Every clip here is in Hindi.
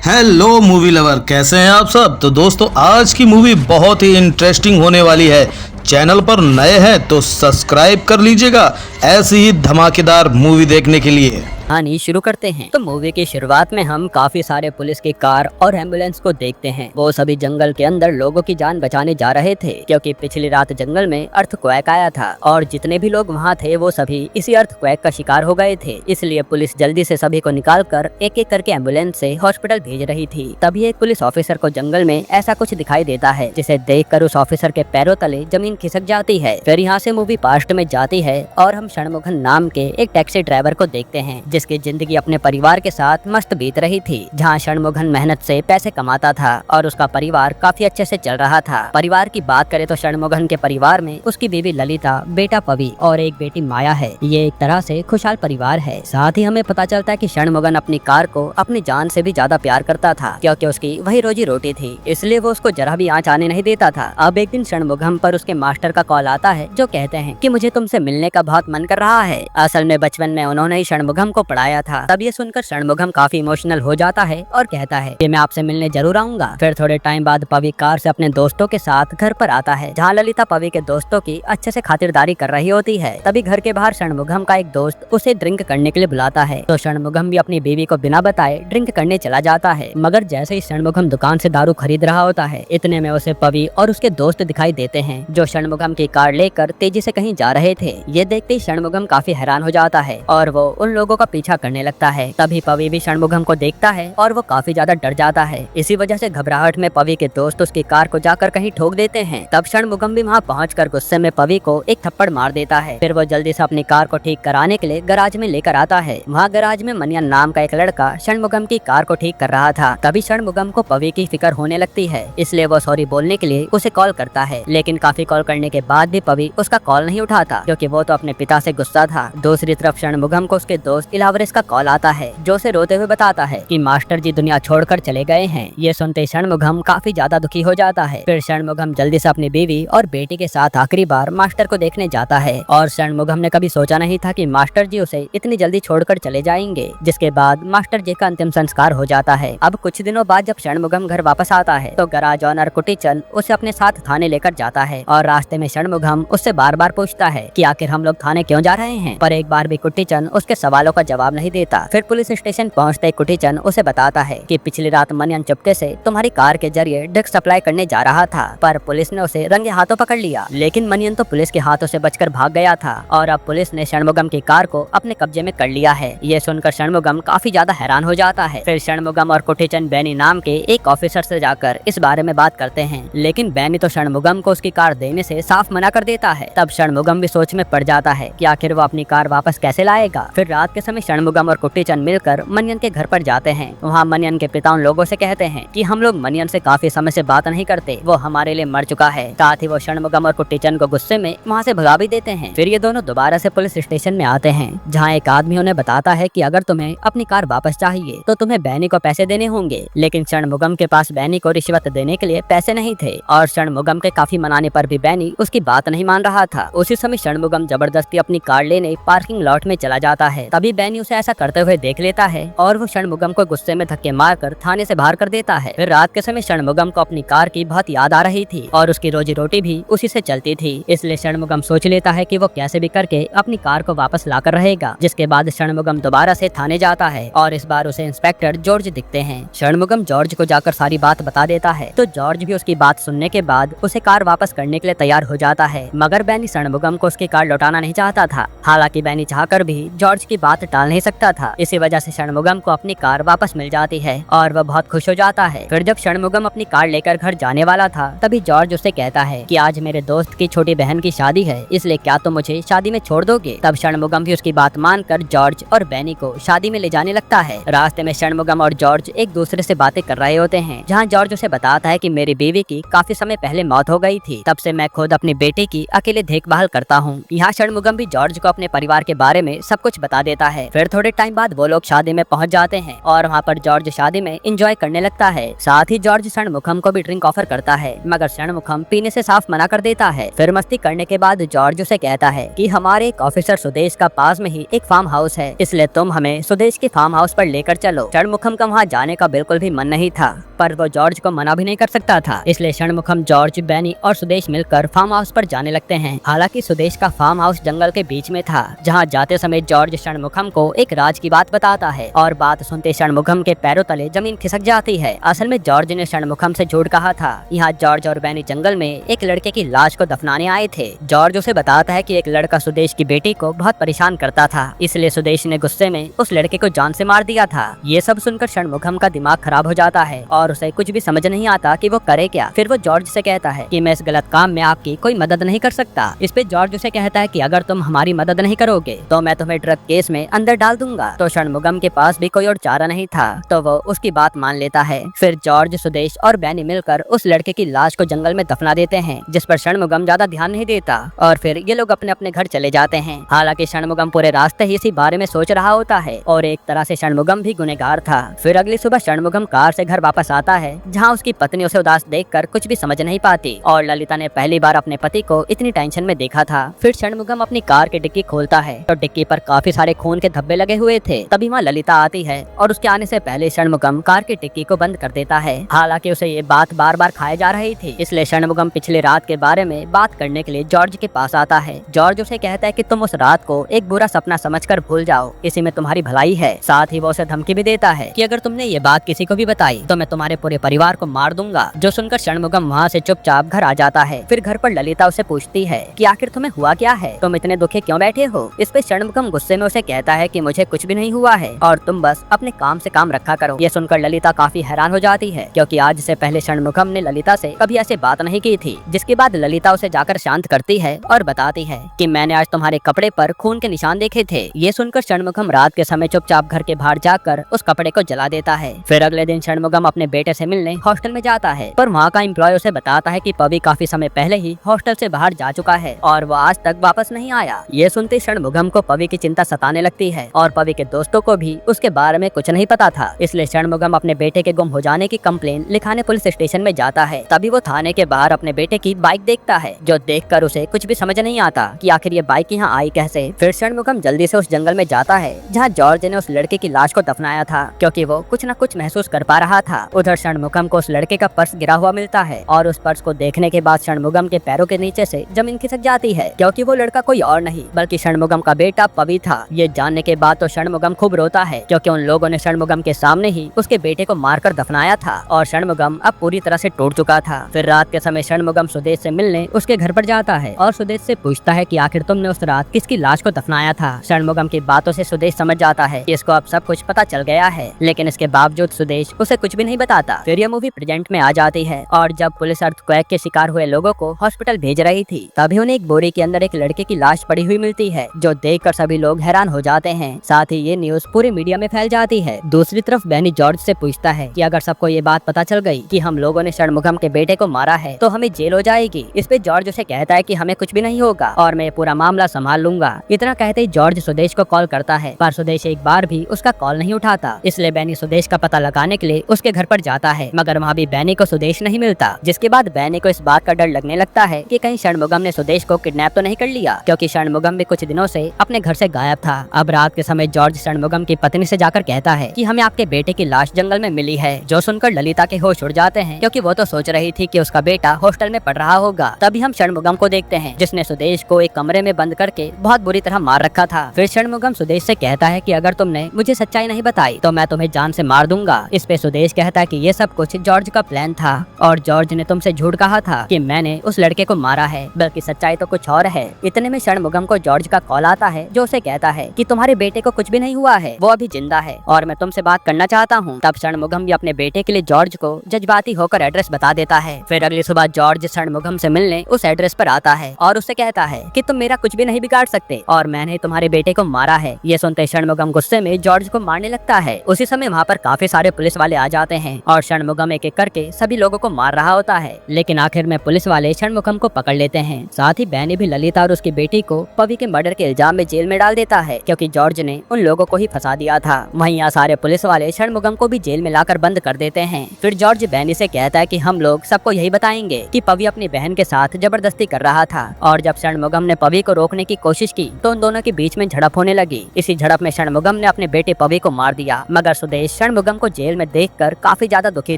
हेलो मूवी लवर, कैसे हैं आप सब। तो दोस्तों, आज की मूवी बहुत ही इंटरेस्टिंग होने वाली है। चैनल पर नए हैं तो सब्सक्राइब कर लीजिएगा ऐसी ही धमाकेदार मूवी देखने के लिए। कहानी शुरू करते हैं। तो मूवी की शुरुआत में हम काफी सारे पुलिस की कार और एम्बुलेंस को देखते हैं। वो सभी जंगल के अंदर लोगों की जान बचाने जा रहे थे, क्योंकि पिछली रात जंगल में अर्थक्वेक आया था और जितने भी लोग वहाँ थे वो सभी इसी अर्थक्वेक का शिकार हो गए थे। इसलिए पुलिस जल्दी से सभी को निकाल कर एक एक करके एम्बुलेंस से हॉस्पिटल भेज रही थी। तभी एक पुलिस ऑफिसर को जंगल में ऐसा कुछ दिखाई देता है, जिसे देखकर उस ऑफिसर के पैरों तले जमीन खिसक जाती है। फिर यहाँ से मूवी पास्ट में जाती है और हम षणमुगम नाम के एक टैक्सी ड्राइवर को देखते हैं, जिसकी जिंदगी अपने परिवार के साथ मस्त बीत रही थी। जहां षणमुगम मेहनत से पैसे कमाता था और उसका परिवार काफी अच्छे से चल रहा था। परिवार की बात करें तो षणमुगम के परिवार में उसकी बीवी ललिता, बेटा पवि और एक बेटी माया है। ये एक तरह से खुशहाल परिवार है। साथ ही हमें पता चलता है कि षणमुगम अपनी कार को अपनी जान से भी ज्यादा प्यार करता था, क्योंकि उसकी वही रोजी रोटी थी, इसलिए वो उसको जरा भी आँच आने नहीं देता था। अब एक दिन षणमुगम पर उसके मास्टर का कॉल आता है, जो कहते हैं कि मुझे तुमसे मिलने का बहुत मन कर रहा है। असल में बचपन में उन्होंने ही षणमुगम को पढ़ाया था। तब ये सुनकर षणमुगम काफी इमोशनल हो जाता है और कहता है कि मैं आपसे मिलने जरूर आऊंगा। फिर थोड़े टाइम बाद पवि कार से अपने दोस्तों के साथ घर पर आता है, जहाँ ललिता पवि के दोस्तों की अच्छे से खातिरदारी कर रही होती है। तभी घर के बाहर षणमुगम का एक दोस्त उसे ड्रिंक करने के लिए बुलाता है, तो षणमुगम भी अपनी बीवी को बिना बताए ड्रिंक करने चला जाता है। मगर जैसे ही षणमुगम दुकान से दारू खरीद रहा होता है, इतने में उसे पवि और उसके दोस्त दिखाई देते हैं, जो षणमुगम की कार लेकर तेजी से कहीं जा रहे थे। ये देखते ही षणमुगम काफी हैरान हो जाता है और वो उन लोगों का पीछा करने लगता है। तभी पवि भी षणमुगम को देखता है और वो काफी ज्यादा डर जाता है। इसी वजह से घबराहट में पवि के दोस्त उसकी कार को जाकर कहीं ठोक देते हैं। तब षणमुगम भी वहाँ पहुंचकर गुस्से में पवि को एक थप्पड़ मार देता है। फिर वो जल्दी से अपनी कार को ठीक कराने के लिए गराज में लेकर आता है। वहाँ गराज में मनियन नाम का एक लड़का षणमुगम की कार को ठीक कर रहा था। तभी षणमुगम को पवि की फिक्र होने लगती है, इसलिए वो सॉरी बोलने के लिए उसे कॉल करता है। लेकिन काफी कॉल करने के बाद भी पवि उसका कॉल नहीं उठाता, क्योंकि वो तो अपने पिता से गुस्सा था। दूसरी तरफ षणमुगम को उसके दोस्त इलावरेस का कॉल आता है, जो उसे रोते हुए बताता है कि मास्टर जी दुनिया छोड़कर चले गए हैं। ये सुनते षणमुगम काफी ज्यादा दुखी हो जाता है। फिर षणमुगम जल्दी से अपनी बीवी और बेटी के साथ आखिरी बार मास्टर को देखने जाता है और षणमुगम ने कभी सोचा नहीं था कि मास्टर जी उसे इतनी जल्दी छोड़कर चले जाएंगे। जिसके बाद मास्टर जी का अंतिम संस्कार हो जाता है। अब कुछ दिनों बाद जब षणमुगम घर वापस आता है, तो गराज ऑनर कुटीचंद उसे अपने साथ थाने लेकर जाता है और रास्ते में षणमुगम उससे बार बार पूछता है कि आखिर हम लोग थाने क्यों जा रहे हैं, पर एक बार भी कुटीचंद उसके सवालों का जवाब नहीं देता। फिर पुलिस स्टेशन पहुँचते कुटीचंद उसे बताता है कि पिछली रात मनियन चुपके से तुम्हारी कार के जरिए ड्रग्स सप्लाई करने जा रहा था, पर पुलिस ने उसे रंगे हाथों पकड़ लिया। लेकिन मनियन तो पुलिस के हाथों से बचकर भाग गया था और अब पुलिस ने षणमुगम की कार को अपने कब्जे में कर लिया है। ये सुनकर षणमुगम काफी ज्यादा हैरान हो जाता है। फिर षणमुगम और कुटीचंद बैनी नाम के एक ऑफिसर से जाकर इस बारे में बात करते हैं, लेकिन बैनी तो षणमुगम को उसकी कार देने से साफ मना कर देता है। तब षणमुगम भी सोच में पड़ जाता है कि आखिर वो अपनी कार वापस कैसे लाएगा। फिर रात के समय षणमुगम और कुटीचंद मिलकर मनियन के घर पर जाते हैं। वहाँ मनियन के पिता उन लोगों से कहते हैं कि हम लोग मनियन से काफी समय से बात नहीं करते, वो हमारे लिए मर चुका है। साथ ही वो षणमुगम और कुटीचंद को गुस्से में वहाँ से भगा भी देते हैं। फिर ये दोनों दोबारा से पुलिस स्टेशन में आते हैं, जहाँ एक आदमी उन्हें बताता है कि अगर तुम्हें अपनी कार वापस चाहिए तो तुम्हें बैनी को पैसे देने होंगे। लेकिन षणमुगम के पास बैनी को रिश्वत देने के लिए पैसे नहीं थे और षणमुगम के काफी मनाने पर भी बैनी उसकी बात नहीं मान रहा था। उसी समय षणमुगम जबरदस्ती अपनी कार लेने पार्किंग लॉट में चला जाता है। तभी बैनी उसे ऐसा करते हुए देख लेता है और वो षणमुगम को गुस्से में धक्के मारकर थाने से बाहर कर देता है। फिर रात के समय षणमुगम को अपनी कार की बहुत याद आ रही थी और उसकी रोजी रोटी भी उसी से चलती थी, इसलिए षणमुगम सोच लेता है कि वो कैसे भी करके अपनी कार को वापस लाकर रहेगा। जिसके बाद षणमुगम दोबारा से थाने जाता है और इस बार उसे इंस्पेक्टर जॉर्ज दिखते हैं। षणमुगम जॉर्ज को जाकर सारी बात बता देता है, तो जॉर्ज भी उसकी बात सुनने के बाद उसे कार वापस करने के लिए तैयार हो जाता है। मगर बैनी षणमुगम को उसकी कार लौटाना नहीं चाहता था। हालांकि बैनी चाहकर भी जॉर्ज की बात टाल नहीं सकता था। इसी वजह से षणमुगम को अपनी कार वापस मिल जाती है और वह बहुत खुश हो जाता है। फिर जब षणमुगम अपनी कार लेकर घर जाने वाला था, तभी जॉर्ज उससे कहता है कि आज मेरे दोस्त की छोटी बहन की शादी है, इसलिए क्या तुम मुझे शादी में छोड़ दोगे। तब षणमुगम भी उसकी बात मानकर जॉर्ज और बैनी को शादी में ले जाने लगता है। रास्ते में षणमुगम और जॉर्ज एक दूसरे से बातें कर रहे होते हैं, जहाँ जॉर्ज उसे बताता है कि मेरी बीवी की काफी समय पहले मौत हो गई थी, तब से मैं खुद अपनी बेटी की अकेले देखभाल करता हूँ। यहाँ षणमुगम भी जॉर्ज को अपने परिवार के बारे में सब कुछ बता देता है। है। फिर थोड़े टाइम बाद वो लोग शादी में पहुंच जाते हैं और वहाँ पर जॉर्ज शादी में एंजॉय करने लगता है। साथ ही जॉर्ज षणमुखम को भी ड्रिंक ऑफर करता है, मगर षणमुखम पीने से साफ मना कर देता है। फिर मस्ती करने के बाद जॉर्ज उसे कहता है कि हमारे एक ऑफिसर सुदेश का पास में ही एक फार्म हाउस है, इसलिए तुम हमें सुदेश के फार्म हाउस पर लेकर चलो। षणमुखम का वहाँ जाने का बिल्कुल भी मन नहीं था, पर वो जॉर्ज को मना भी नहीं कर सकता था, इसलिए षणमुखम, जॉर्ज, बैनी और सुदेश मिलकर फार्म हाउस पर जाने लगते हैं। हालांकि सुदेश का फार्म हाउस जंगल के बीच में था, जहां जाते समय जॉर्ज षणमुखम को एक राज की बात बताता है और बात सुनते षणमुखम के पैरों तले जमीन खिसक जाती है। असल में जॉर्ज ने षणमुखम से झूठ कहा था। यहाँ जॉर्ज और बैनी जंगल में एक लड़के की लाश को दफनाने आए थे। जॉर्ज उसे बताता है कि एक लड़का सुदेश की बेटी को बहुत परेशान करता था, इसलिए सुदेश ने गुस्से में उस लड़के को जान से मार दिया था। ये सब सुनकर षणमुखम का दिमाग खराब हो जाता है और उसे कुछ भी समझ नहीं आता कि वो करे क्या। फिर वो जॉर्ज से कहता है कि मैं इस गलत काम में आपकी कोई मदद नहीं कर सकता। इस पे जॉर्ज उसे कहता है कि अगर तुम हमारी मदद नहीं करोगे तो मैं तुम्हें ड्रग केस में अंदर डाल दूंगा। तो षणमुखम के पास भी कोई और चारा नहीं था, तो वो उसकी बात मान लेता है। फिर जॉर्ज, सुदेश और बैनी मिलकर उस लड़के की लाश को जंगल में दफना देते हैं, जिस पर षणमुखम ज्यादा ध्यान नहीं देता और फिर ये लोग अपने अपने घर चले जाते हैं। हालांकि षणमुखम पूरे रास्ते ही इसी बारे में सोच रहा होता है और एक तरह से षणमुखम भी गुनहगार था। फिर अगली सुबह षणमुखम कार से घर वापस आता है, जहाँ उसकी पत्नी उसे उदास देखकर कुछ भी समझ नहीं पाती और ललिता ने पहली बार अपने पति को इतनी टेंशन में देखा था। फिर षणमुखम अपनी कार की डिक्की खोलता है तो डिक्की पर काफी सारे खून के धब्बे लगे हुए थे। तभी वहाँ ललिता आती है और उसके आने से पहले षणमुखम कार की डिक्की को बंद कर देता है। हालांकि उसे ये बात बार बार खाए जा रही थी, इसलिए षणमुखम पिछले रात के बारे में बात करने के लिए जॉर्ज के पास आता है। जॉर्ज उसे कहता है कि तुम उस रात को एक बुरा सपना समझकर भूल जाओ, इसी में तुम्हारी भलाई है। साथ ही वो उसे धमकी भी देता है कि अगर तुमने ये बात किसी को भी बताई तो मैं तुम्हारे पूरे परिवार को मार दूंगा। जो सुनकर षणमुखम वहाँ से चुपचाप घर आ जाता है। फिर घर पर ललिता उसे पूछती है कि आखिर तुम्हें हुआ क्या है, तुम इतने दुखी क्यों बैठे हो। इस पे षणमुखम गुस्से में उसे कहता है कि मुझे कुछ भी नहीं हुआ है और तुम बस अपने काम से काम रखा करो। ये सुनकर ललिता काफी हैरान हो जाती है, क्योंकि आज से पहले षणमुखम ने ललिता से कभी ऐसे बात नहीं की थी। जिसके बाद ललिता उसे जाकर शांत करती है और बताती है कि मैंने आज तुम्हारे कपड़े पर खून के निशान देखे थे। ये सुनकर षणमुखम रात के समय चुपचाप घर के बाहर जाकर उस कपड़े को जला देता है। फिर अगले दिन षणमुखम अपने बेटे से मिलने हॉस्टल में जाता है, पर वहाँ का एम्प्लॉय उसे बताता है कि पवी काफी समय पहले ही हॉस्टल से बाहर जा चुका है और वो आज तक वापस नहीं आया। ये सुनते षणमुखम को पवी की चिंता सताने लगती है और पवी के दोस्तों को भी उसके बारे में कुछ नहीं पता था, इसलिए षणमुखम अपने बेटे के गुम हो जाने की कंप्लेन लिखाने पुलिस स्टेशन में जाता है। तभी वो थाने के बाहर अपने बेटे की बाइक देखता है, जो देखकर उसे कुछ भी समझ नहीं आता कि आखिर ये बाइक यहाँ आई कैसे। फिर षणमुखम जल्दी से उस जंगल में जाता है जहाँ जॉर्ज ने उस लड़के की लाश को दफनाया था, क्योंकि वो कुछ न कुछ महसूस कर पा रहा था। उधर षणमुखम को उस लड़के का पर्स गिरा हुआ मिलता है और उस पर्स को देखने के बाद षणमुखम के पैरों के नीचे से जमीन खिसक जाती है, क्योंकि वो लड़का कोई और नहीं बल्कि षणमुखम का बेटा पवी था। ये जानने के बाद तो षणमुखम खूब रोता है, क्योंकि उन लोगों ने षणमुखम के सामने ही उसके बेटे को मारकर दफनाया था और षणमुखम अब पूरी तरह से टूट चुका था। फिर रात के समय षणमुखम सुदेश से मिलने उसके घर पर जाता है और सुदेश से पूछता है कि आखिर तुमने उस रात किसकी लाश को दफनाया था। षणमुखम की बातों से सुदेश समझ जाता है कि इसको अब सब कुछ पता चल गया है, लेकिन इसके बावजूद सुदेश उसे कुछ भी नहीं बताता। फिर यह मूवी प्रेजेंट में आ जाती है और जब पुलिस अर्थक्वेक के शिकार हुए लोगों को हॉस्पिटल भेज रही थी, तभी उन्हें एक बोरी के अंदर एक लड़के की लाश पड़ी हुई मिलती है, जो देखकर सभी लोग हैरान हो जाते हैं। साथ ही ये न्यूज पूरे मीडिया में फैल जाती है। दूसरी तरफ बैनी जॉर्ज से पूछता है कि अगर सबको ये बात पता चल गई कि हम लोगों ने षणमुखम के बेटे को मारा है तो हमें जेल हो जाएगी। इस पे जॉर्ज उसे कहता है कि हमें कुछ भी नहीं होगा और मैं पूरा मामला संभाल लूंगा। इतना कहते ही जॉर्ज सुदेश को कॉल करता है, पर सुदेश एक बार भी उसका कॉल नहीं उठाता, इसलिए बैनी सुदेश का पता लगाने के लिए उसके घर पर जाता है, मगर वहाँ भी बैनी को सुदेश नहीं मिलता। जिसके बाद बैनी को इस बात का डर लगने लगता है कि कहीं षणमुखम ने सुदेश को किडनैप तो नहीं कर लिया, क्योंकि षणमुखम भी कुछ दिनों से अपने घर से गायब था। अब रात के समय जॉर्ज षणमुखम की पत्नी से जाकर कहता है कि हमें आपके बेटे की लाश जंगल में मिली है, जो सुनकर ललिता के होश उड़ जाते हैं, क्योंकि वो तो सोच रही थी कि उसका बेटा हॉस्टल में पढ़ रहा होगा। तभी हम षणमुखम को देखते हैं, जिसने सुदेश को एक कमरे में बंद करके बहुत बुरी तरह मार रखा था। फिर षणमुखम सुदेश से कहता है कि अगर तुमने मुझे सच्चाई नहीं बताई तो मैं तुम्हें जान से मार दूंगा। इस पे सुदेश कहता है कि ये सब कुछ जॉर्ज का प्लान था और जॉर्ज ने तुमसे झूठ कहा था कि मैंने उस लड़के को मारा है, बल्कि सच्चाई तो कुछ और है। इतने में षणमुखम को जॉर्ज का कॉल आता है, जो उसे कहता है कि तुम्हारे बेटे को कुछ भी नहीं हुआ है, वो अभी जिंदा है और मैं तुमसे बात करना चाहता हूँ। तब षणमुखम भी अपने बेटे के लिए जॉर्ज को जज्बाती होकर एड्रेस बता देता है। फिर अगली सुबह जॉर्ज षणमुखम से मिलने उस एड्रेस पर आता है और उससे कहता है कि तुम मेरा कुछ भी नहीं बिगाड़ सकते और मैंने तुम्हारे बेटे को मारा है। ये सुनते षणमुखम गुस्से में जॉर्ज को मारने लगता है। उसी समय वहाँ पर काफी सारे पुलिस वाले आ जाते हैं और षणमुखम एक एक करके सभी लोगों को मार रहा होता है, लेकिन आखिर में पुलिस वाले षणमुखम को पकड़ लेते हैं। साथ ही बैनी भी ललिता और उसकी बेटी को पवी के मर्डर के इल्जाम में जेल में डाल देता है, क्योंकि जॉर्ज ने उन लोगों को ही फंसा दिया था। वहीं यहाँ सारे पुलिस वाले षणमुगम को भी जेल में लाकर बंद कर देते हैं। फिर जॉर्ज बैनी से कहता है कि हम लोग सबको यही बताएंगे कि पवी अपनी बहन के साथ जबरदस्ती कर रहा था। और जब षणमुगम ने पवी को रोकने की कोशिश की तो उन दोनों के बीच में झड़प होने लगी। इसी झड़प में षणमुगम ने अपने बेटे पवी को मार दिया। मगर सुदेश षणमुगम को जेल में देखकर काफी ज्यादा दुखी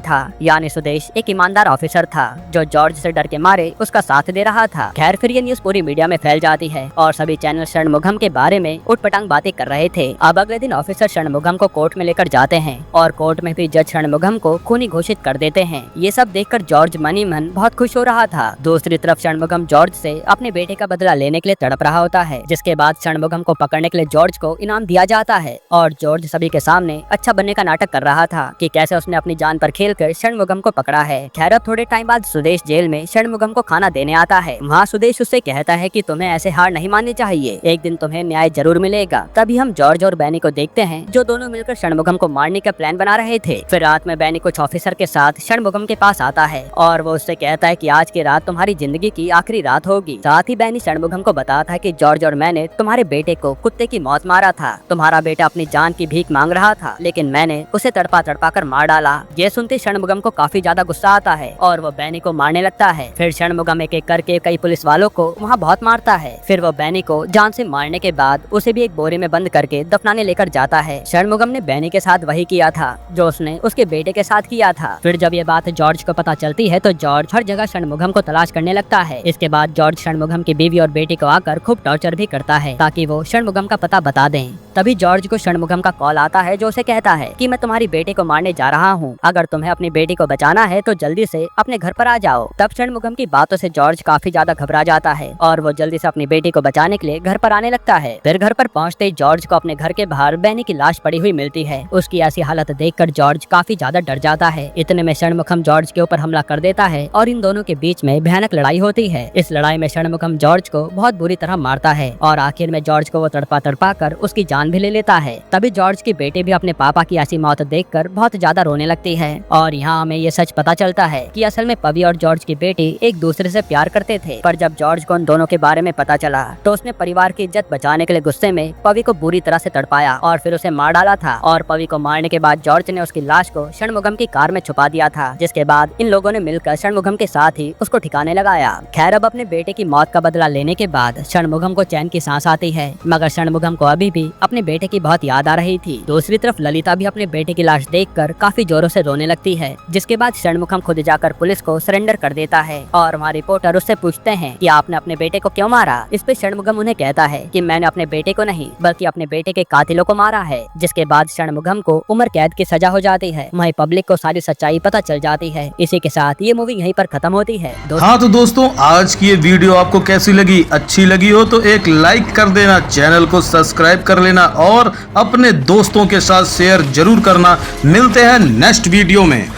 था। यानी सुदेश एक ईमानदार ऑफिसर था जो जॉर्ज से डर के मारे उसका साथ दे रहा था। खैर फिर ये न्यूज पूरी मीडिया में फैल जाती है और सभी चैनल षणमुगम के बारे में उटपटांग बातें कर रहे थे। अब अगले दिन ऑफिसर षणमुगम को कोर्ट में लेकर जाते हैं और कोर्ट में भी जज षणमुगम को खूनी घोषित कर देते हैं। ये सब देखकर जॉर्ज मन ही मन बहुत खुश हो रहा था। दूसरी तरफ षणमुगम जॉर्ज से अपने बेटे का बदला लेने के लिए तड़प रहा होता है, जिसके बाद षणमुगम को पकड़ने के लिए जॉर्ज को इनाम दिया जाता है। और जॉर्ज सभी के सामने अच्छा बनने का नाटक कर रहा था कि कैसे उसने अपनी जान पर खेलकर षणमुगम को पकड़ा है। खैर अब थोड़े टाइम बाद सुदेश जेल में षणमुगम को खाना देने आता है। वहाँ सुदेश उससे कहता है कि तुम्हें ऐसे हार नहीं माननी चाहिए, एक दिन तुम्हें न्याय जरूर मिलेगा। तभी हम जॉर्ज और बैनी को देखते हैं जो दोनों मिलकर षणमुगम को मारने का प्लान बना रहे थे। फिर रात में बैनी कुछ ऑफिसर के साथ षणमुगम के पास आता है और वो उससे कहता है कि आज की रात तुम्हारी जिंदगी की आखिरी रात होगी। साथ ही बैनी षणमुगम को बताता है कि जॉर्ज और मैंने तुम्हारे बेटे को कुत्ते की मौत मारा था। तुम्हारा बेटा अपनी जान की भीख मांग रहा था लेकिन मैंने उसे तड़पा तड़पा कर मार डाला। ये सुनते षणमुगम को काफी ज्यादा गुस्सा आता है और वो बैनी को मारने लगता है। फिर षणमुगम एक एक करके कई पुलिस वालों को वहाँ बहुत मारता है। फिर वो बैनी को जान से मारने के बाद उसे भी एक बोरे में बंद करके दफनाने लेकर जाता है। षणमुगम ने बैनी के साथ वही किया था जो उसने उसके बेटे के साथ किया था। फिर जब ये बात जॉर्ज को पता चलती है तो जॉर्ज हर जगह षणमुगम को तलाश करने लगता है। इसके बाद जॉर्ज षणमुगम की बीवी और बेटी को आकर खूब टॉर्चर भी करता है ताकि वो षणमुगम का पता बता दें। तभी जॉर्ज को षणमुगम का कॉल आता है जो उसे कहता है कि मैं तुम्हारी बेटे को मारने जा रहा हूँ, अगर तुम्हें अपनी बेटी को बचाना है तो जल्दी से अपने घर पर आ जाओ। तब षणमुगम की बातों से जॉर्ज काफी ज्यादा घबरा जाता है और वो जल्दी से अपनी बेटी को बचाने के लिए घर पर आने लगता है। फिर घर पर पहुंचते ही जॉर्ज को अपने घर के बाहर बैनी की लाश पड़ी हुई मिलती है। उसकी ऐसी हालत देखकर जॉर्ज काफी ज्यादा डर जाता है। इतने में षणमुगम जॉर्ज के ऊपर हमला कर देता है और इन दोनों के बीच में भयानक लड़ाई होती है। इस लड़ाई में षणमुगम जॉर्ज को बहुत बुरी तरह मारता है और आखिर में जॉर्ज को वो तड़पा तड़पा कर उसकी जान भी ले लेता है। तभी जॉर्ज की बेटी भी अपने पापा की ऐसी मौत देखकर बहुत ज्यादा रोने लगती है और यहाँ हमें ये सच पता चलता है कि असल में पवी और जॉर्ज की बेटी एक दूसरे से प्यार करते थे। पर जब जॉर्ज को उन दोनों के बारे में पता चला तो उसने परिवार की इज्जत बचाने के लिए गुस्से में पवी को बुरी तरह से तड़पाया और फिर उसे मार डाला था। और पवी को मारने के बाद जॉर्ज ने उसकी लाश को षणमुगम की कार में छुपा दिया था, जिसके बाद इन लोगों ने मिलकर षणमुगम के साथ ही उसको ठिकाने लगाया। खैर अब अपने बेटे की मौत का बदला लेने के बाद षणमुगम को चैन की सांस आती है, मगर षणमुगम को अभी भी अपने बेटे की बहुत याद आ रही थी। दूसरी तरफ ललिता भी अपने बेटे की लाश देखकर काफी जोरों से रोने लगती है, जिसके बाद षणमुगम खुद जाकर पुलिस को सरेंडर कर देता है और वहाँ रिपोर्टर उससे पूछते हैं कि आपने अपने बेटे को क्यों मारा। इस पे षणमुगम उन्हें कहता है कि मैंने अपने बेटे को नहीं बल्कि अपने बेटे के कातिलों को मारा है। जिसके बाद षणमुगम को उम्र कैद की सजा हो जाती है। वहीं पब्लिक को सारी सच्चाई पता चल जाती है। इसी के साथ ये मूवी यहीं पर खत्म होती है। हाँ तो दोस्तों आज की ये वीडियो आपको कैसी लगी? अच्छी लगी हो तो एक लाइक कर देना, चैनल को सब्सक्राइब कर लेना और अपने दोस्तों के साथ शेयर जरूर करना। मिलते हैं नेक्स्ट वीडियो में।